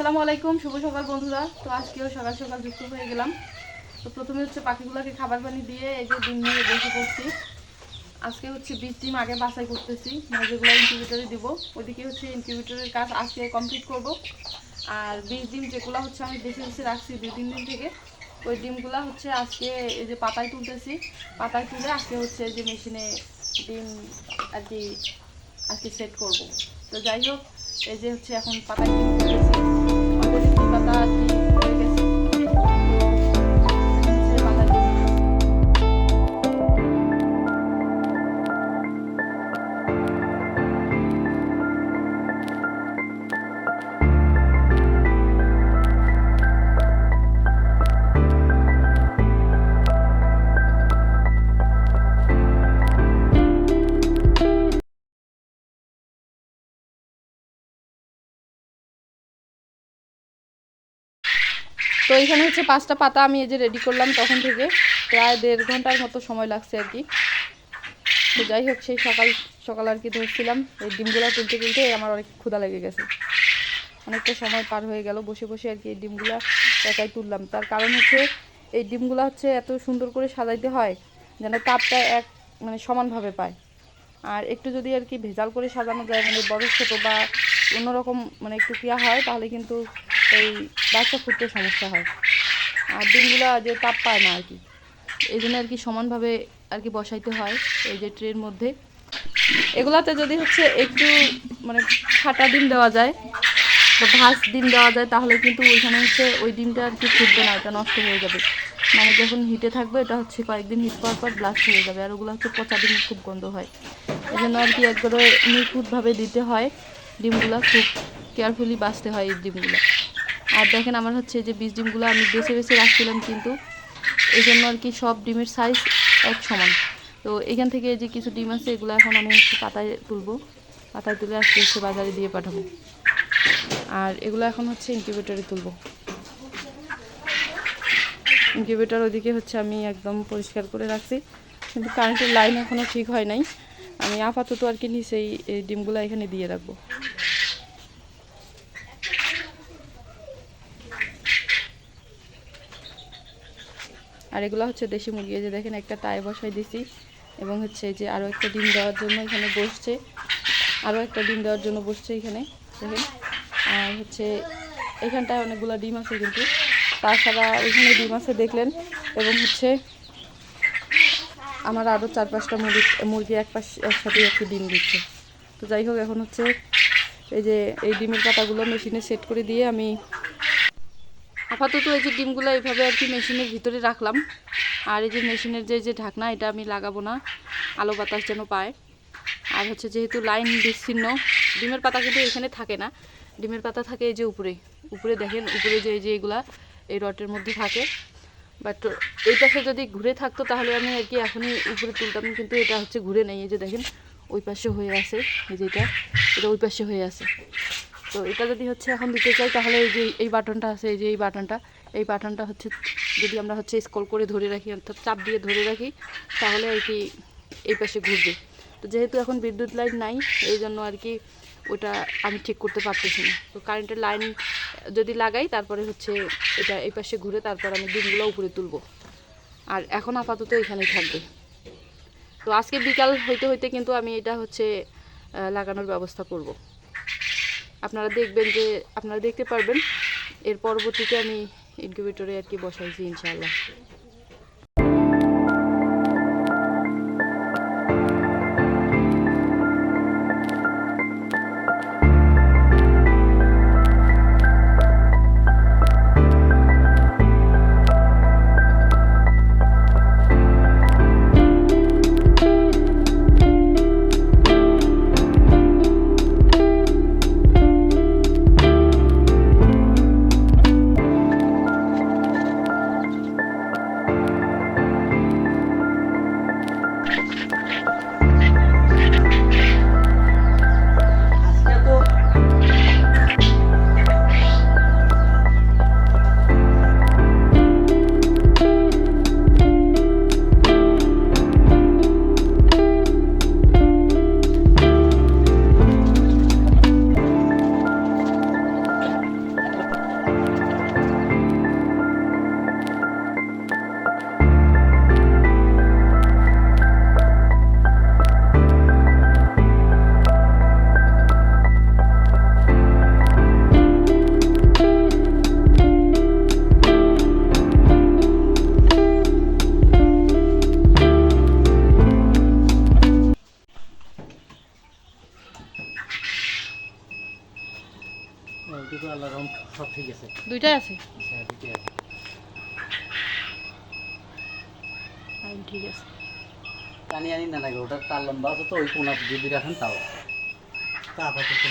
আসসালামু আলাইকুম, শুভ সকাল বন্ধুরা। তো আজকেও সকাল সকাল যুক্ত হয়ে গেলাম। তো প্রথমে হচ্ছে পাখিগুলোকে খাবার পানি দিয়ে এই যে ডিম নিয়ে বসে পড়ছি। আজকে হচ্ছে 20 ডিম আগে বাছাই করতেছি, মানে যেগুলো ইনকিউবেটরে দিব। ওইদিকে হচ্ছে ইনকিউবেটরের কাজ আজকে কমপ্লিট করব। আর 20 ডিম যেগুলো হচ্ছে আমি বেছে বেছে রাখছি 2-3 দিন থেকে, ওই ডিমগুলো হচ্ছে আজকে এই যে পাতায় তুলতেছি। পাতায় তুলে আজকে হচ্ছে যে মেশিনে ডিম আর কি আজকে সেট করব। তো যাই হোক, এই যে হচ্ছে এখন পাতায় ডিম করতেছি। অলরেডি 2 পাতা আর কি হয়ে গেছে। তো এখানে হচ্ছে 5টা পাতা আমি এই যে রেডি করলাম, তখন থেকে প্রায় 1.5 ঘন্টার মতো সময় লাগছে আর কি। তো যাই হোক, সেই সকাল সকাল আর কি ধরছিলাম এই ডিমগুলো তুলতে তুলতে আমার অনেক ক্ষুধা লেগে গেছে। অনেকটা সময় পার হয়ে গেল বসে বসে আর কি এই ডিমগুলো একাই তুললাম। তার কারণ হচ্ছে এই ডিমগুলো হচ্ছে এত সুন্দর করে সাজাইতে হয় যেন তাপটা মানে সমানভাবে পায়। আর একটু যদি আর কি ভেজাল করে সাজানো যায়, মানে বড় ছোটো বা অন্যরকম মানে একটু ক্রিয়া হয়, তাহলে কিন্তু এই বাচ্চা ফুটতে সমস্যা হয়। আর ডিমগুলো যে তাপ পায় না আর কি, এই জন্য আর কি সমানভাবে আর কি বসাইতে হয় এই যে ট্রের মধ্যে। এগুলাতে যদি হচ্ছে একটু মানে ফাটা ডিম দেওয়া যায় বা ভাঁজ ডিম দেওয়া যায়, তাহলে কিন্তু ওইখানে হচ্ছে ওই ডিমটা আর কি ফুটবে না, এটা নষ্ট হয়ে যাবে। মানে যখন হিটে থাকবে এটা হচ্ছে কয়েকদিন হিট পাওয়ার পর ব্লাস্ট হয়ে যাবে। আর ওগুলো হচ্ছে পচা ডিম, খুব গন্ধ হয়। এই জন্য আর কি একবারে নিখুঁতভাবে দিতে হয় ডিমগুলো, খুব কেয়ারফুলি বাছতে হয় এই ডিমগুলো। আর দেখেন আমার হচ্ছে যে 20 ডিমগুলো আমি বেছে বেছে রাখছিলাম, কিন্তু এই জন্য আর কি সব ডিমের সাইজ এক সমান। তো এখান থেকে যে কিছু ডিম আছে এগুলো এখন আমি হচ্ছে পাতায় তুলবো, পাতায় তুলে আজকে হচ্ছে বাজারে দিয়ে পাঠাবো। আর এগুলো এখন হচ্ছে ইনকিউবেটরে তুলবো। ইনকিউবেটর ওদিকে হচ্ছে আমি একদম পরিষ্কার করে রাখছি, কিন্তু কারেন্টের লাইন এখনও ঠিক হয় নাই। আমি আপাতত আর কি নিচেই এই ডিমগুলো এখানে দিয়ে রাখবো। আর এগুলো হচ্ছে দেশি মুরগি। যে দেখেন একটা টাই বসাই দিছি, এবং হচ্ছে যে আরও একটা ডিম দেওয়ার জন্য এখানে বসছে, আরও একটা ডিম দেওয়ার জন্য বসছে এখানে দেখেন। আর হচ্ছে এখানটায় অনেকগুলো ডিম আছে, কিন্তু তাছাড়া ওইখানে ডিম আছে দেখলেন। এবং হচ্ছে আমার আরও 4-5টা মুরগি একসাথে একটি ডিম দিচ্ছে। তো যাই হোক, এখন হচ্ছে এই যে এই ডিমের পাতাগুলো মেশিনে সেট করে দিয়ে আমি আপাতত এই যে ডিমগুলো এইভাবে আর কি মেশিনের ভিতরে রাখলাম। আর এই যে মেশিনের যে ঢাকনা, এটা আমি লাগাবো না, আলো বাতাস যেন পায়। আর হচ্ছে যেহেতু লাইন বিচ্ছিন্ন, ডিমের পাতা কিন্তু এখানে থাকে না, ডিমের পাতা থাকে এই যে উপরে উপরে দেখেন, উপরে যে এগুলা এই রটের মধ্যে থাকে। বাট এই পাশে যদি ঘুরে থাকতো তাহলে আমি আর কি এখনই উপরে তুলতাম, কিন্তু এটা হচ্ছে ঘুরে নেই। এই যে দেখেন ওই পাশে হয়ে আছে, এই যে এটা ওই পাশে হয়ে আছে। তো এটা যদি হচ্ছে এখন দিতে চাই, তাহলে এই যে এই বাটনটা আছে, এই যে এই বাটনটা হচ্ছে যদি আমরা হচ্ছে স্ক্রল করে ধরে রাখি, অর্থাৎ চাপ দিয়ে ধরে রাখি, তাহলে আর কি এই পাশে ঘুরবে। তো যেহেতু এখন বিদ্যুৎ লাইন নাই, এই জন্য আর কি ওটা আমি ঠিক করতে পারতেছি না। তো কারেন্টের লাইন যদি লাগাই, তারপরে হচ্ছে এটা এই পাশে ঘুরে তারপর আমি ডিমগুলো উপরে তুলব। আর এখন আপাতত এখানেই থাকবে। তো আজকে বিকাল হইতে হইতে কিন্তু আমি এটা হচ্ছে লাগানোর ব্যবস্থা করব। আপনারা দেখবেন যে আপনারা দেখতে পারবেন এর পরবর্তীতে আমি ইনকিউবেটরে আর কি বসাইছি ইনশাআল্লাহ। কিন্তু আল্লাহর রহমত সব ঠিক আছে। দুইটাই আছে? হ্যাঁ, দুইটাই আছে। ঠিক আছে। টানি আনি না লাগে, ওটা তার লম্বা আছে তো ওই কোনা যদি রাখেন তাও তা আপাতত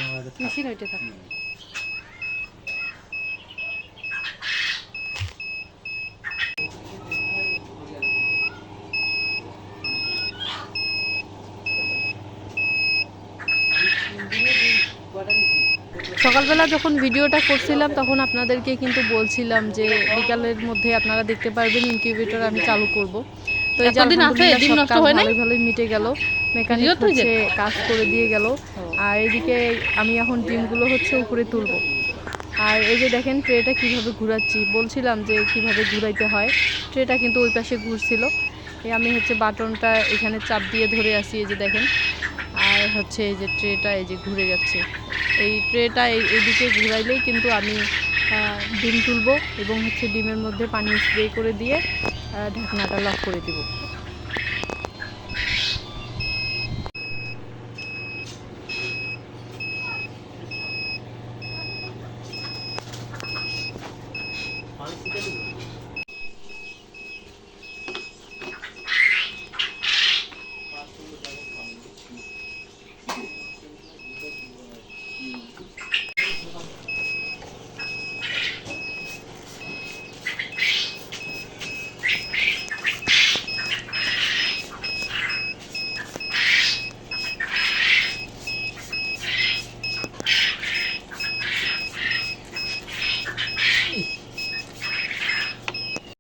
মেশিন ওইটা থাকে। সকালবেলা যখন ভিডিওটা করছিলাম তখন আপনাদেরকে কিন্তু বলছিলাম যে বিকালের মধ্যে আপনারা দেখতে পারবেন ইনকিউবেটর আমি চালু করব। তো এই এতদিন আছে, ডিম নষ্ট হয় নাই? ভালোই ভালোই মিটে গেল, মেকানিক হচ্ছে কাজ করে দিয়ে গেল। আর এদিকে আমি এখন ডিমগুলো হচ্ছে উপরে তুলব। আর এই যে দেখেন ট্রেটা কিভাবে ঘোরাচ্ছি, বলছিলাম যে কিভাবে ঘুরাইতে হয়। ট্রেটা কিন্তু ওই পাশে ঘুরছিল, আমি হচ্ছে বাটনটা এখানে চাপ দিয়ে ধরে আসি, এই যে দেখেন। আর হচ্ছে এই যে ট্রেটা এই যে ঘুরে যাচ্ছে, এই ট্রেটা এইদিকে ঘুরাইলেই কিন্তু আমি ডিম তুলব এবং হচ্ছে ডিমের মধ্যে পানি স্প্রে করে দিয়ে ঢাকনাটা লক করে দিব।